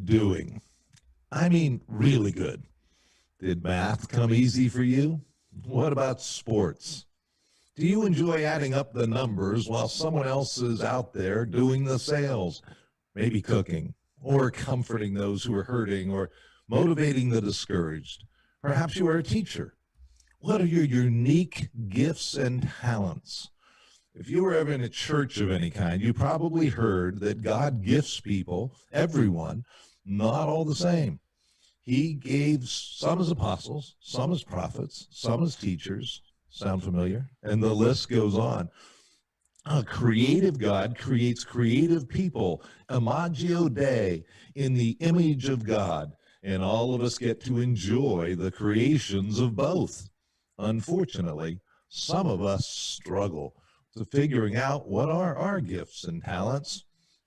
doing? I mean, really good. Did math come easy for you? What about sports? Do you enjoy adding up the numbers while someone else is out there doing the sales? Maybe cooking, or comforting those who are hurting, or motivating the discouraged. Perhaps you are a teacher. What are your unique gifts and talents? If you were ever in a church of any kind, you probably heard that God gifts people, everyone, not all the same. He gave some as apostles, some as prophets, some as teachers. Sound familiar? And the list goes on. A creative God creates creative people, imago Dei, in the image of God, and all of us get to enjoy the creations of both. Unfortunately, some of us struggle to figuring out what are our gifts and talents.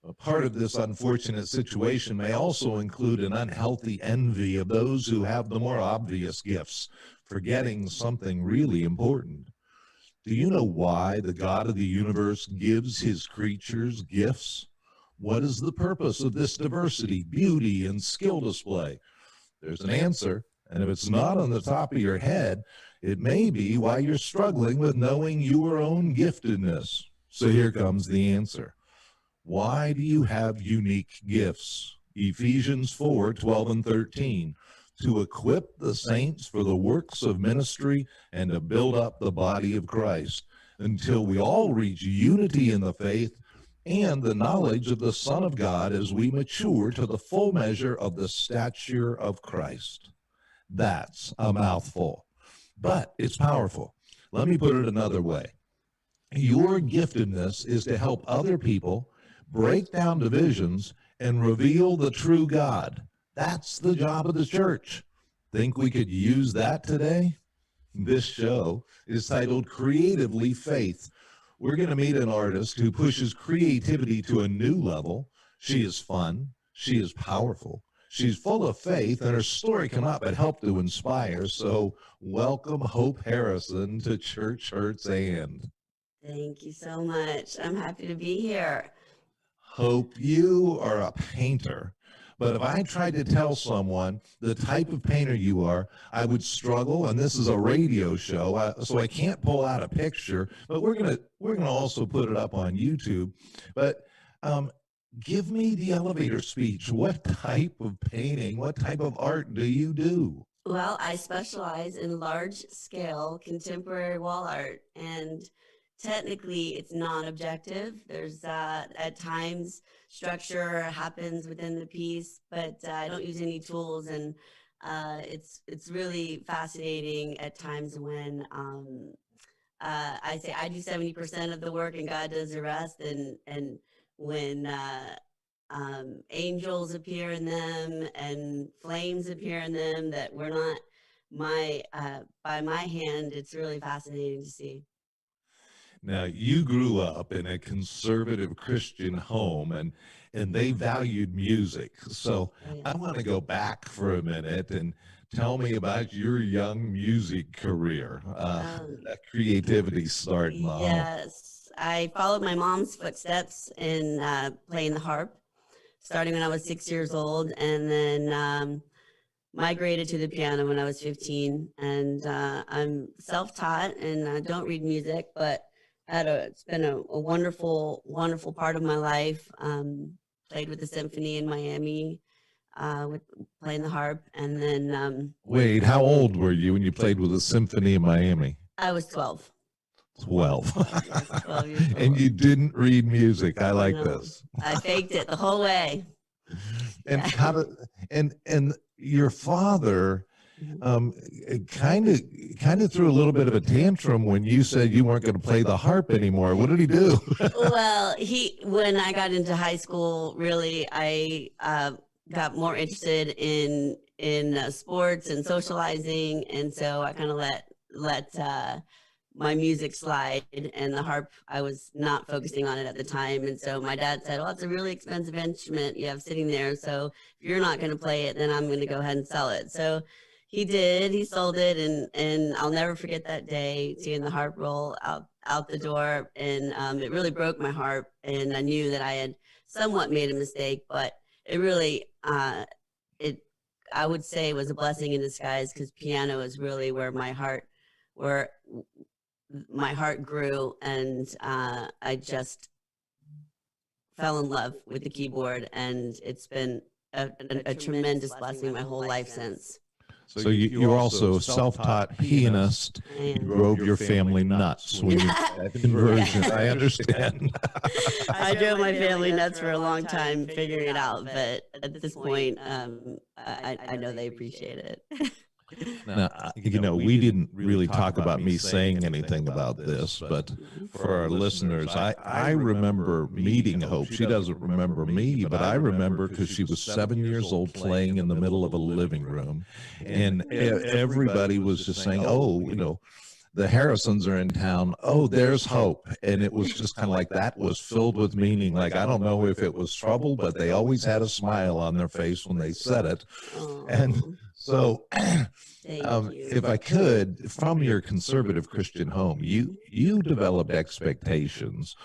A part of this unfortunate situation may also include an unhealthy envy of those who have the more obvious gifts, forgetting something really important. Do you know why the God of the universe gives his creatures gifts? What is the purpose of this diversity, beauty, and skill display? There's an answer, and if it's not on the top of your head, it may be why you're struggling with knowing your own giftedness. So here comes the answer. Why do you have unique gifts? Ephesians 4:12 and 13. To equip the saints for the works of ministry and to build up the body of Christ until we all reach unity in the faith and the knowledge of the Son of God as we mature to the full measure of the stature of Christ. That's a mouthful, but it's powerful. Let me put it another way. Your giftedness is to help other people break down divisions and reveal the true God. That's the job of the church. Think we could use that today? This show is titled Creatively Faith. We're going to meet an artist who pushes creativity to a new level. She is fun. She is powerful. She's full of faith, and her story cannot but help to inspire. So welcome Hope Harrison to Church Hurts and. Thank you so much. I'm happy to be here. Hope, you are a painter. But if I tried to tell someone the type of painter you are, I would struggle. And this is a radio show, so I can't pull out a picture. But we're gonna also put it up on YouTube. But give me the elevator speech. What type of painting, what type of art do you do? Well, I specialize in large-scale contemporary wall art, and technically it's non-objective. There's at times structure happens within the piece, but I don't use any tools, and it's really fascinating at times when I say I do 70% of the work and God does the rest, and when angels appear in them and flames appear in them that were not by my hand, it's really fascinating to see. Now, you grew up in a conservative Christian home, and they valued music. So I want to go back for a minute and tell me about your young music career, that creativity starting off. Yes, I followed my mom's footsteps in playing the harp, starting when I was 6 years old, and then migrated to the piano when I was 15. And I'm self-taught, and I don't read music, but it's been a wonderful, wonderful part of my life. Played with the symphony in Miami, with playing the harp, and then. Wait, how old were you when you played with the symphony in Miami? I was 12. 12. Yes, 12 years old. And you didn't read music. I like No, this. I faked it the whole way. And how did, and your father kind of threw a little bit of a tantrum when you said you weren't going to play the harp anymore. What did he do? Well, when I got into high school, really, I got more interested in sports and socializing, and so I kind of let my music slide, and the harp, I was not focusing on it at the time. And so my dad said, well, it's a really expensive instrument you have sitting there, so if you're not going to play it, then I'm going to go ahead and sell it. So he did. He sold it, and I'll never forget that day, seeing the harp roll out the door, and it really broke my heart, and I knew that I had somewhat made a mistake, but it really, I would say it was a blessing in disguise, because piano is really where my heart grew, and I just fell in love with the keyboard, and it's been a tremendous blessing my whole life since. So you're also a self-taught pianist. You drove your family nuts when you made that conversion. I understand. I drove my family nuts for a long time figuring it out, but at this point, I know they appreciate it. Now, we didn't really talk about me saying anything about this, but for our listeners, I remember meeting Hope. She doesn't remember me, but I remember because she was 7 years old playing in the middle of a living room. And everybody was just saying, oh, the Harrisons are in town. Oh, there's Hope. And it was just kind of like that was filled with meaning. Like, I don't know if it was trouble, but they always had a smile on their face when they said it. And so if I could, from your conservative Christian home, you developed expectations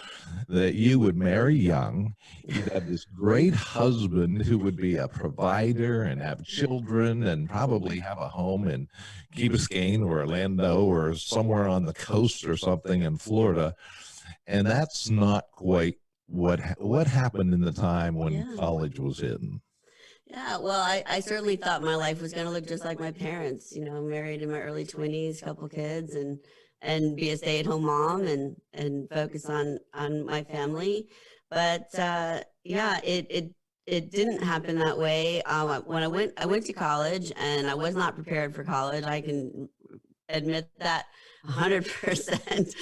that you would marry young, you'd have this great husband who would be a provider and have children and probably have a home in Key Biscayne or Orlando or somewhere on the coast or something in Florida. And that's not quite what happened in the time when college was hitting. Yeah, well, I certainly thought my life was going to look just like my parents, married in my early 20s, couple kids, and be a stay-at-home mom and focus on my family. But yeah, it didn't happen that way. When I went to college, and I was not prepared for college. I can admit that 100%.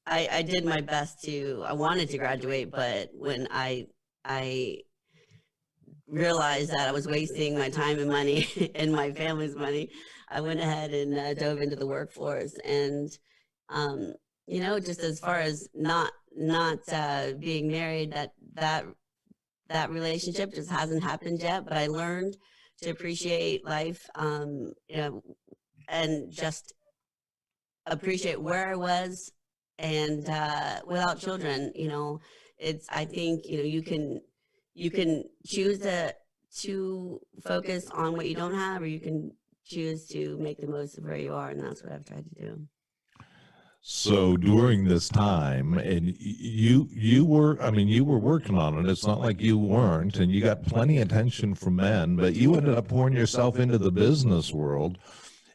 I did my best I wanted to graduate, but when I realized that I was wasting my time and money and my family's money, I went ahead and dove into the workforce. And, just as far as not being married, that relationship just hasn't happened yet, but I learned to appreciate life, and just appreciate where I was, and without children, I think you can choose to focus on what you don't have, or you can choose to make the most of where you are, and that's what I've tried to do. So during this time, and you were working on it. It's not like you weren't, and you got plenty of attention from men, but you ended up pouring yourself into the business world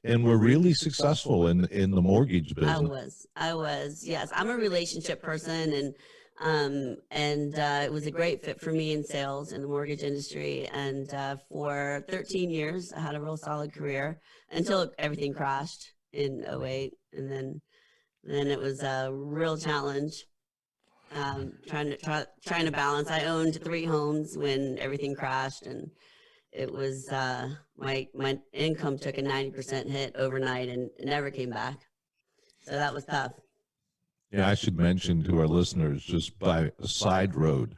and were really successful in the mortgage business. I was, yes. I'm a relationship person, and it was a great fit for me in sales in the mortgage industry. And for 13 years, I had a real solid career until everything crashed in '08, and then it was a real challenge, trying to balance. I owned 3 homes when everything crashed, and it was my income took a 90% hit overnight and it never came back. So that was tough. Yeah, I should mention to our listeners, just by a side road,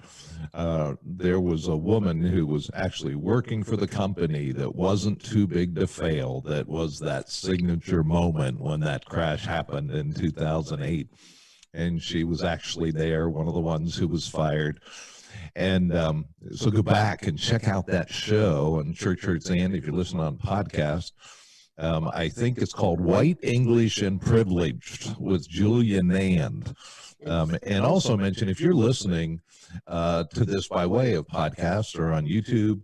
there was a woman who was actually working for the company that wasn't too big to fail. That was that signature moment when that crash happened in 2008. And she was actually there, one of the ones who was fired. And so go back and check out that show on Church Hurts And if you listen on podcast. I think it's called White, English, and Privileged with Julia Nand. And also mention, if you're listening to this by way of podcast or on YouTube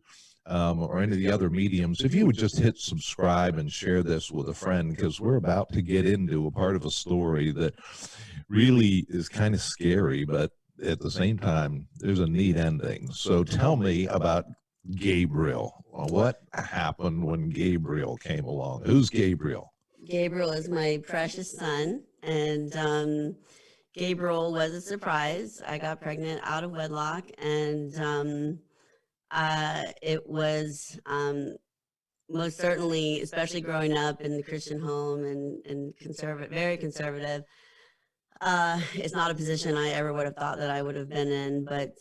or any of the other mediums, if you would just hit subscribe and share this with a friend, because we're about to get into a part of a story that really is kind of scary, but at the same time, there's a neat ending. So tell me about Gabriel. What happened when Gabriel came along? Who's Gabriel? Gabriel is my precious son, and Gabriel was a surprise. I got pregnant out of wedlock, and it was most certainly, especially growing up in the Christian home and conservative, very conservative. It's not a position I ever would have thought that I would have been in, but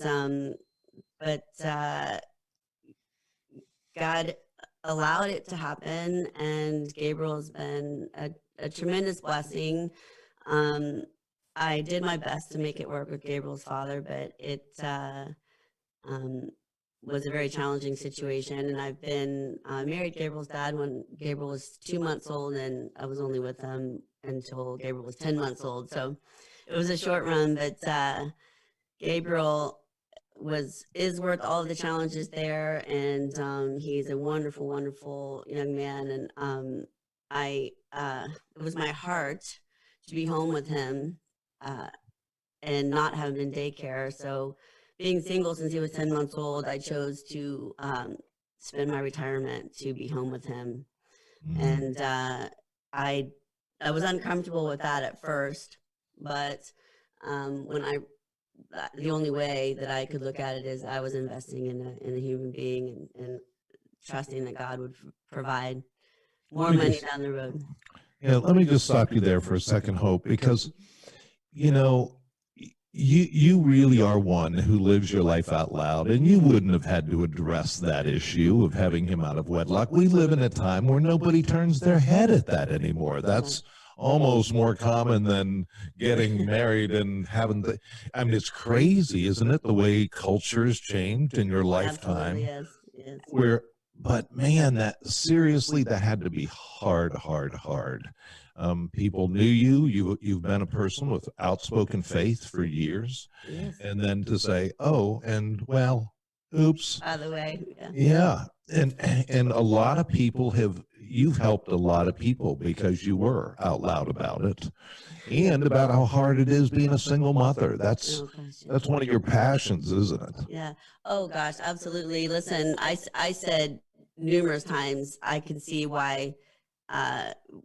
God allowed it to happen, and Gabriel has been a tremendous blessing. I did my best to make it work with Gabriel's father, but it um, was a very challenging situation. And I've been married Gabriel's dad when Gabriel was 2 months old, and I was only with him until Gabriel was 10 months old. So it was a short run, but Gabriel is worth all of the challenges there, and he's a wonderful, wonderful young man. And it was my heart to be home with him uh, and not have him in daycare. So being single since he was 10 months old, I chose to spend my retirement to be home with him. And I was uncomfortable with that at first, but when the only way that I could look at it is I was investing in a human being, and trusting that God would provide more money down the road. Yeah, let me just stop you there for a second, Hope, because you know, you really are one who lives your life out loud, and you wouldn't have had to address that issue of having him out of wedlock. We live in a time where nobody turns their head at that anymore. That's almost more common than getting married and having the, I mean, it's crazy, isn't it, the way culture's changed in your lifetime? Absolutely, yes, yes. But man, that seriously, that had to be hard. People knew you've been a person with outspoken faith for years. Yes. And then to say, oh, and well, oops. By the way, Yeah. And a lot of people you've helped a lot of people because you were out loud about it and about how hard it is being a single mother. That's one of your passions, isn't it? Yeah. Oh gosh, absolutely. Listen, I said numerous times I can see why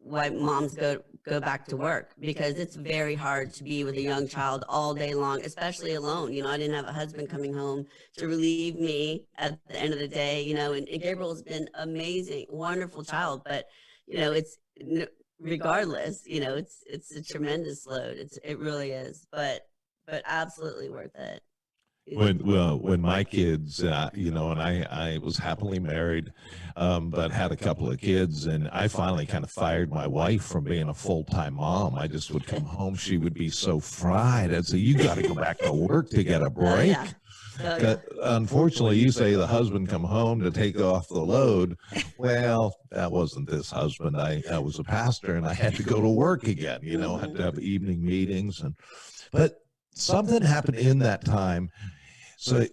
moms go back to work, because it's very hard to be with a young child all day long, especially alone. I didn't have a husband coming home to relieve me at the end of the day, and Gabriel's been amazing, wonderful child, but it's regardless, it's a tremendous load. It really is, but absolutely worth it. When my kids, and I was happily married, but had a couple of kids, and I finally kind of fired my wife from being a full-time mom. I just would come home, she would be so fried. I'd say, you got to go back to work to get a break. Unfortunately, you say the husband come home to take off the load. Well, that wasn't this husband. I was a pastor, and I had to go to work again. Had to have evening meetings, but something happened in that time. So,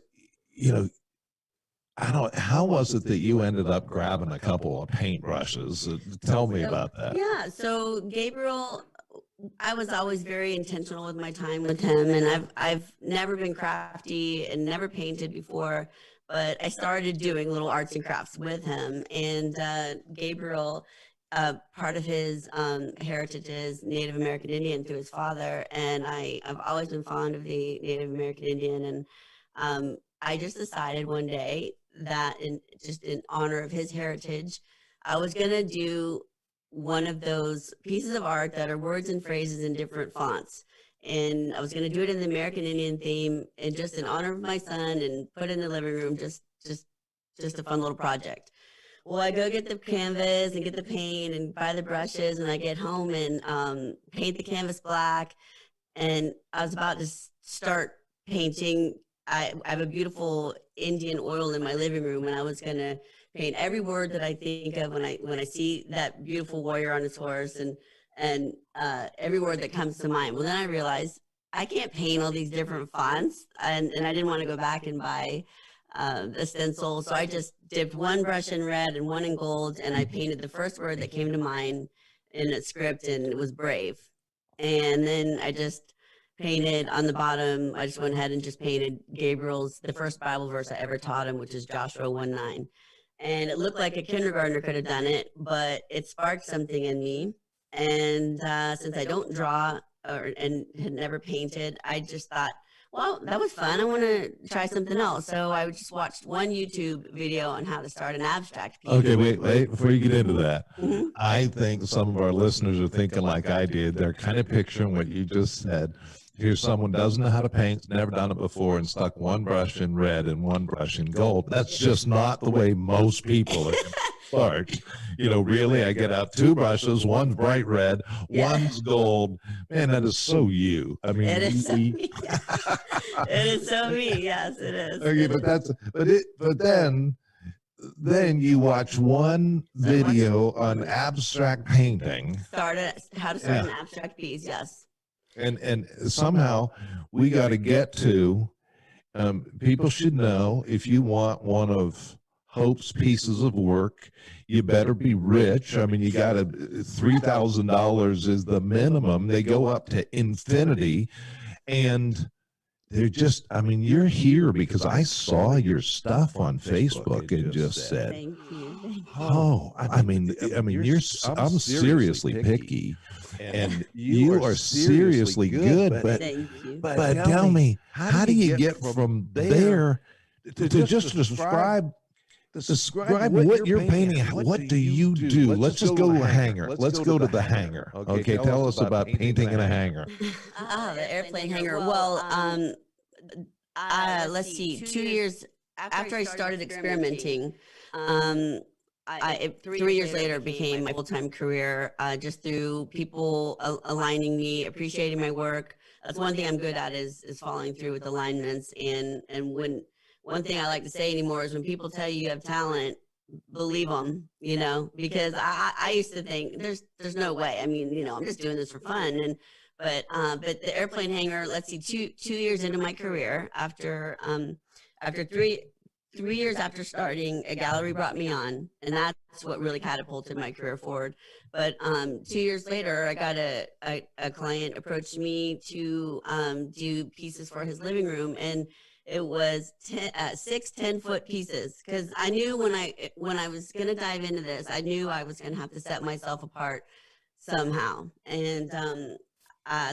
how was it that you ended up grabbing a couple of paintbrushes? Tell me about that. Yeah. So Gabriel, I was always very intentional with my time with him, and I've never been crafty and never painted before, but I started doing little arts and crafts with him. And Gabriel, part of his heritage is Native American Indian through his father, and I've always been fond of the Native American Indian, and I just decided one day that in honor of his heritage, I was going to do one of those pieces of art that are words and phrases in different fonts. And I was going to do it in the American Indian theme, and just in honor of my son, and put it in the living room, just a fun little project. Well, I go get the canvas and get the paint and buy the brushes, and I get home and paint the canvas black. And I was about to start painting. I have a beautiful Indian oil in my living room, and I was going to paint every word that I think of when I see that beautiful warrior on his horse, and every word that comes to mind. Well, then I realized I can't paint all these different fonts, and I didn't want to go back and buy a stencil. So I just dipped one brush in red and one in gold, and I painted the first word that came to mind in a script, and it was brave. And then I just painted on the bottom. I just went ahead and just painted the first Bible verse I ever taught him, which is Joshua 1:9. And it looked like a kindergartner could have done it, but it sparked something in me. And since I don't draw and had never painted, I just thought, well, that was fun. I want to try something else. So I just watched one YouTube video on how to start an abstract piece. Okay, wait, before you get into that, I think some of our listeners are thinking like I did. They're kind of picturing what you just said. Here's someone doesn't know how to paint, never done it before, and stuck one brush in red and one brush in gold. That's just not the way most people are going to start. Really, I get out two brushes, one's bright red, one's gold. Man, that is so you. I mean, It is so really. me. It is so me. Yes, it is. Okay, but then you watch one video on abstract painting, How to start an abstract piece. Yes. and somehow we got to get to, people should know, if you want one of Hope's pieces of work, you better be rich. I mean, you got to, $3,000 is the minimum. They go up to infinity, and they're just, I mean, you're here because I saw your stuff on Facebook and just said, Thank you. Thank you. oh, I mean, I'm seriously picky, and you are seriously good, but Thank you. but tell me, how do you get from there to just describe what you're painting? What do you do? Let's just go to a hangar. Let's go to the hangar. Okay, tell us about painting in a hangar. The airplane hangar. Well, let's see. 2 years after I started experimenting, 3 years later it became my full-time career, just through people aligning me, appreciating my work. That's one thing I'm good at is following through with alignments. And when one thing I like to say anymore is when people tell you you have talent, believe them, because I used to think there's no way. I mean, I'm just doing this for fun. But the airplane hangar, let's see, two years into my career, after 3 years after starting, a gallery brought me on, and that's what really catapulted my career forward. But 2 years later, I got a client approached me to do pieces for his living room, and it was 6 10-foot pieces, because I knew when I was going to dive into this, I knew I was going to have to set myself apart somehow. And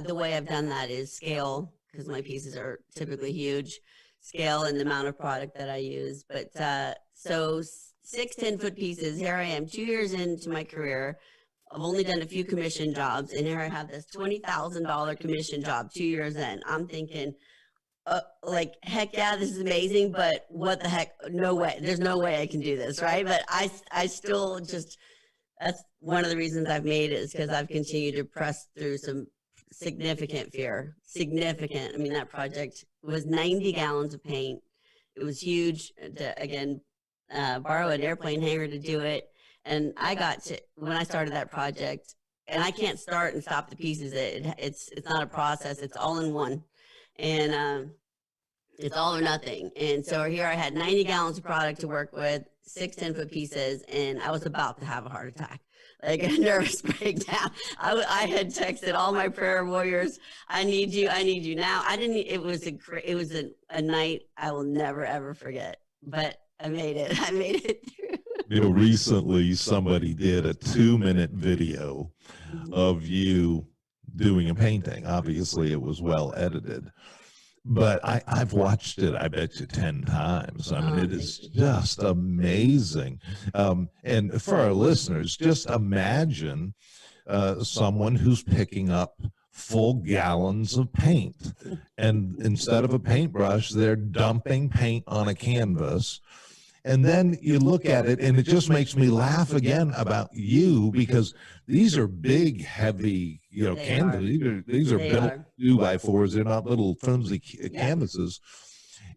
the way I've done that is scale, because my pieces are typically huge, scale and the amount of product that I use. But so 6 10-foot pieces, here I am 2 years into my career. I've only done a few commission jobs, and here I have this $20,000 commission job 2 years in. I'm thinking, like, heck yeah, this is amazing, but what the heck? No way. There's no way I can do this, right? But I still just, that's one of the reasons I've made it, is because I've continued to press through some significant fear. Significant. I mean, that project was 90 gallons of paint. It was huge to, again, borrow an airplane hangar to do it. And I got to, when I started that project, and I can't start and stop the pieces. It's not a process. It's all in one. And it's all or nothing. And so here I had 90 gallons of product to work with, 6 10-foot pieces, and I was about to have a heart attack, like a nervous breakdown. I had texted all my prayer warriors, I need you now. It was a night I will never, ever forget, but I made it through. Recently somebody did a 2-minute video of you doing a painting. Obviously it was well edited, but I've watched it, I bet you 10 times. I mean, it is just amazing. And for our listeners, just imagine someone who's picking up full gallons of paint, and instead of a paintbrush, they're dumping paint on a canvas. And then you look at it, and it just makes me laugh again about you, because these are big, heavy, canvases. These are built 2x4s. They're not little flimsy canvases.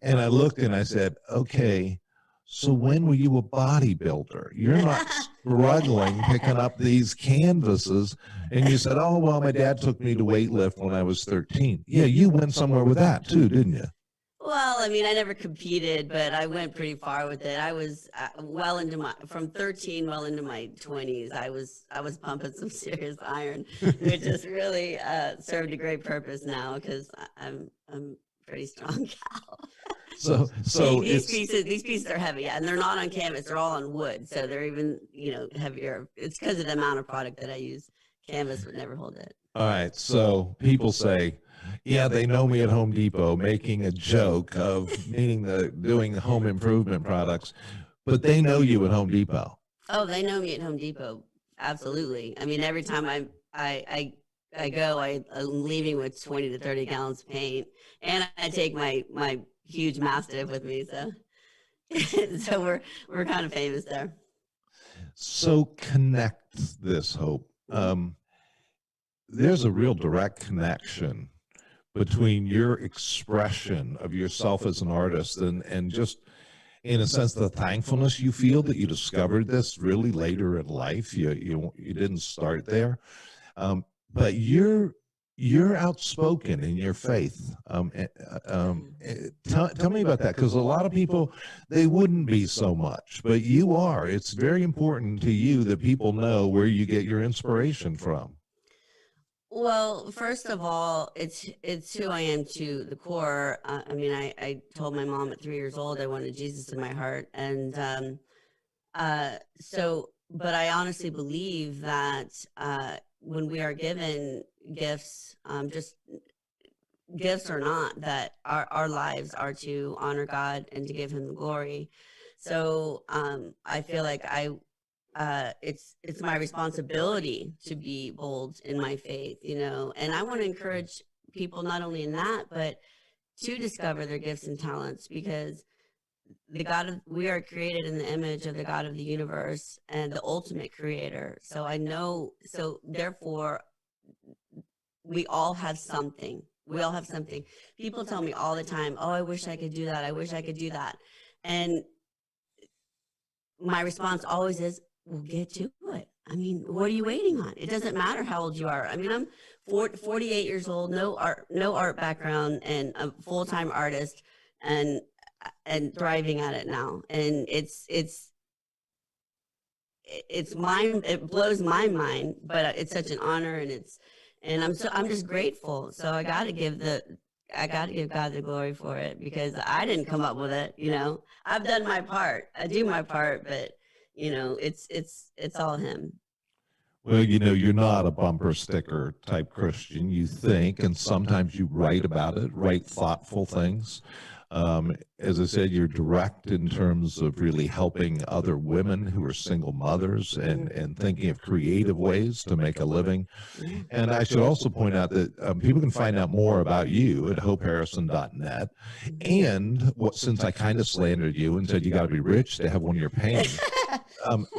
And I looked and I said, okay, so when were you a bodybuilder? You're not struggling picking up these canvases. And you said, oh, well, my dad took me to weightlift when I was 13. Yeah, you went somewhere with that too, didn't you? Well, I mean, I never competed, but I went pretty far with it. I was from 13 well into my 20s. I was pumping some serious iron, which just really served a great purpose now, because I'm a pretty strong gal. So these pieces are heavy, and they're not on canvas. They're all on wood, so they're even heavier. It's because of the amount of product that I use. Canvas would never hold it. All right, so people say, yeah, they know me at Home Depot, making a joke of doing home improvement products, but they know you at Home Depot. Oh, they know me at Home Depot. Absolutely. I mean, every time I I go, I'm leaving with 20 to 30 gallons of paint, and I take my huge Mastiff with me. So so we're kind of famous there. So connect this, Hope. There's a real direct connection between your expression of yourself as an artist and just, in a sense, the thankfulness you feel that you discovered this really later in life. You didn't start there, but you're outspoken in your faith. Tell me about that, because a lot of people, they wouldn't be so much, but you are. It's very important to you that people know where you get your inspiration from. Well, first of all, it's who I am to the core. I mean, I told my mom at 3 years old I wanted Jesus in my heart, and but I honestly believe that when we are given gifts, just gifts or not, that our lives are to honor God and to give Him the glory. So I feel like it's my responsibility to be bold in my faith, and I want to encourage people not only in that, but to discover their gifts and talents, because we are created in the image of the God of the universe and the ultimate creator. So I know, so therefore we all have something. We all have something. People tell me all the time, oh, I wish I could do that. I wish I could do that. And my response always is, well, get to it. I mean, what are you waiting on? It doesn't matter how old you are. I mean, I'm 48 years old, no art background, and a full-time artist, and thriving at it now. And it blows my mind, but it's such an honor, and I'm just grateful. So I got to give God the glory for it, because I didn't come up with it. I've done my part. I do my part, but it's all Him. Well, you're not a bumper sticker type Christian. You think, and sometimes you write about it, write thoughtful things. As I said, you're direct in terms of really helping other women who are single mothers and thinking of creative ways to make a living. And I should also point out that people can find out more about you at hopeharrison.net. And since I kind of slandered you and said you got to be rich to have one of your paintings,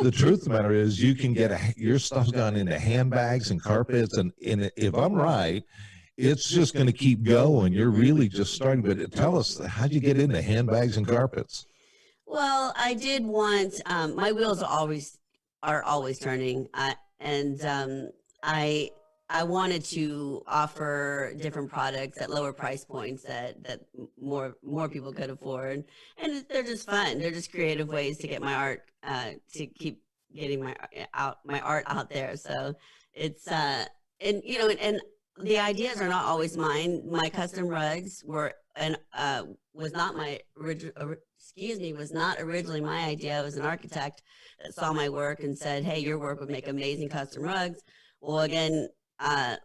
the truth of the matter is you can get your stuff's gone into handbags and carpets. And if I'm right, it's just going to keep going. You're really just starting. But tell us, how'd you get into handbags and carpets? Well, I did want, my wheels are always turning, and I wanted to offer different products at lower price points that more people could afford, and they're just fun. They're just creative ways to get my art, to keep getting my art out there. So it's and the ideas are not always mine. My custom rugs was not my original. Was not originally my idea. It was an architect that saw my work and said, "Hey, your work would make amazing custom rugs." Well, again,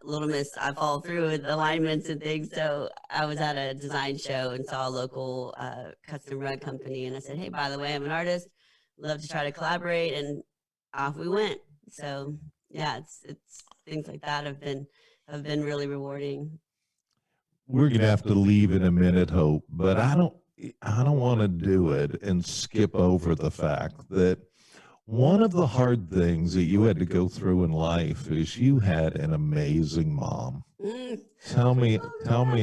Little Miss, I fall through with alignments and things. So I was at a design show and saw a local custom rug company, and I said, "Hey, by the way, I'm an artist. Love to try to collaborate," and off we went. So yeah, it's things like that have been really rewarding. We're going to have to leave in a minute, Hope, but I don't want to do it and skip over the fact that one of the hard things that you had to go through in life is you had an amazing mom. Tell me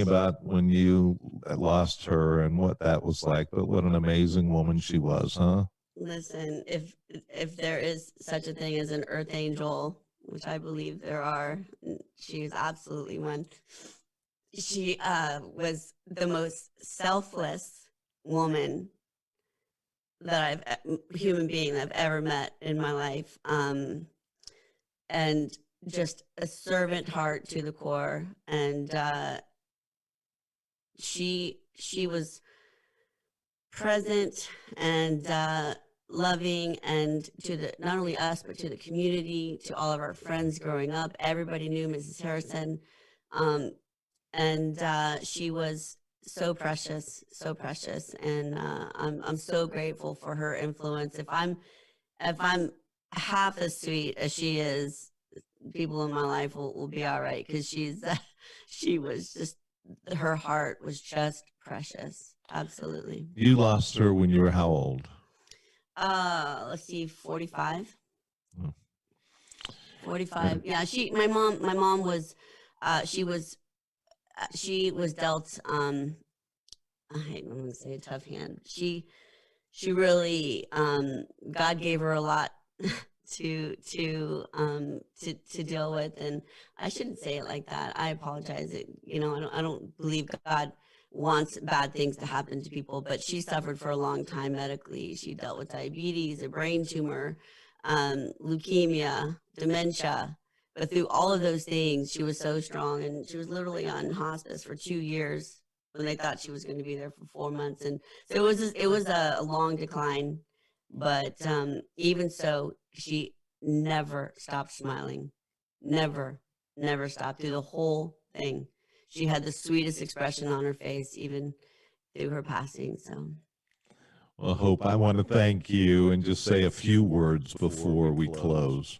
about when you lost her and what that was like, but what an amazing woman she was, huh? Listen, if there is such a thing as an earth angel, which I believe there are, she is absolutely one. She was the most selfless woman human being that I've ever met in my life, and just a servant heart to the core. And she was present and loving, and to not only us, but to the community, to all of our friends growing up. Everybody knew Mrs. Harrison. And she was so precious, and I'm so grateful for her influence. If I'm half as sweet as she is, people in my life will be all right, because she was just, her heart was just precious. Absolutely. You lost her when you were how old? Let's see, 45. Oh. 45. Yeah, my mom was, she was, dealt, I'm going to say a tough hand. She really, God gave her a lot to deal with, and I shouldn't say it like that. I apologize. I don't believe God wants bad things to happen to people, but she suffered for a long time medically. She dealt with diabetes, a brain tumor, leukemia, dementia. But through all of those things, she was so strong, and she was literally on hospice for 2 years when they thought she was going to be there for 4 months. And so it was a long decline, but even so, she never stopped smiling, never stopped through the whole thing. She had the sweetest expression on her face, even through her passing. So, Well, Hope, I want to thank you and just say a few words before we close.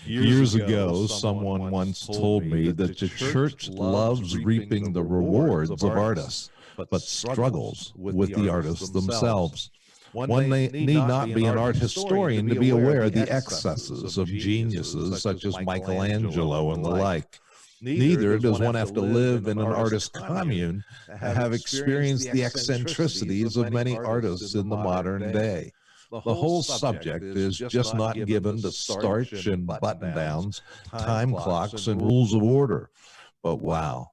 Years ago, someone once told me that the church loves reaping the rewards of artists, but struggles with the artists themselves. One need not be an art historian to be aware of the excesses of geniuses such as Michelangelo and the like. Neither does one have to live in an artist commune to have experienced the eccentricities of many artists in the modern day. The whole subject is just not given to starch and button-downs, time clocks, and rules of order. But wow,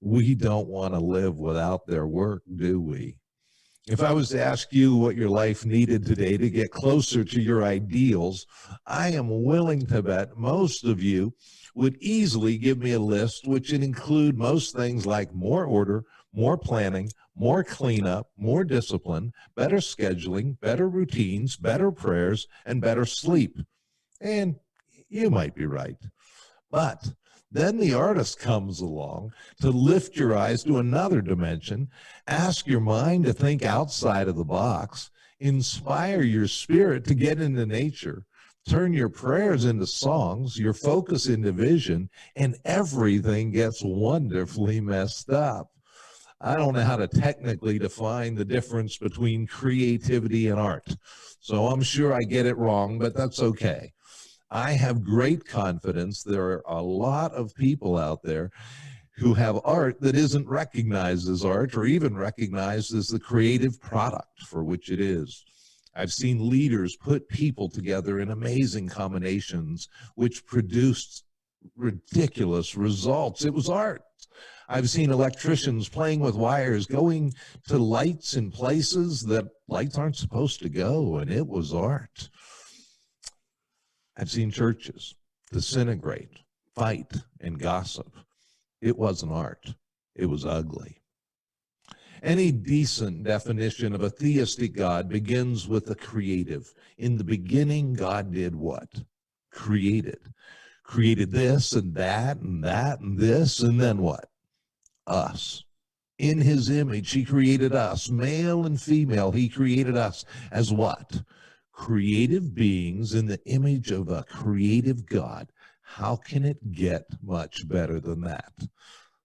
we don't want to live without their work, do we? If I was to ask you what your life needed today to get closer to your ideals, I am willing to bet most of you would easily give me a list which would include most things like more order, more planning, more cleanup, more discipline, better scheduling, better routines, better prayers, and better sleep. And you might be right. But then the artist comes along to lift your eyes to another dimension, ask your mind to think outside of the box, inspire your spirit to get into nature, turn your prayers into songs, your focus into vision, and everything gets wonderfully messed up. I don't know how to technically define the difference between creativity and art, so I'm sure I get it wrong, but that's okay. I have great confidence there are a lot of people out there who have art that isn't recognized as art or even recognized as the creative product for which it is. I've seen leaders put people together in amazing combinations which produced ridiculous results. It was art. I've seen electricians playing with wires, going to lights in places that lights aren't supposed to go, and it was art. I've seen churches disintegrate, fight, and gossip. It wasn't art. It was ugly. Any decent definition of a theistic God begins with the creative. In the beginning, God did what? Created. Created this and that and that and this, and then what? Us. In his image, he created us. Male and female, he created us as what? Creative beings in the image of a creative God. How can it get much better than that?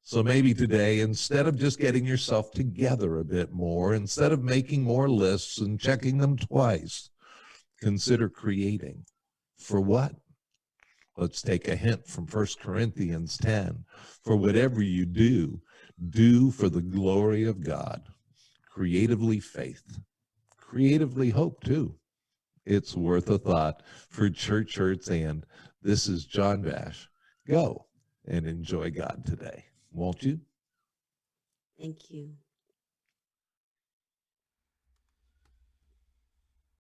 So maybe today, instead of just getting yourself together a bit more, instead of making more lists and checking them twice, consider creating. For what? Let's take a hint from 1 Corinthians 10. For whatever you do, do for the glory of God. Creatively faith. Creatively hope too. It's worth a thought for church hurts, and this is John Bash. Go and enjoy God today, won't you? thank you.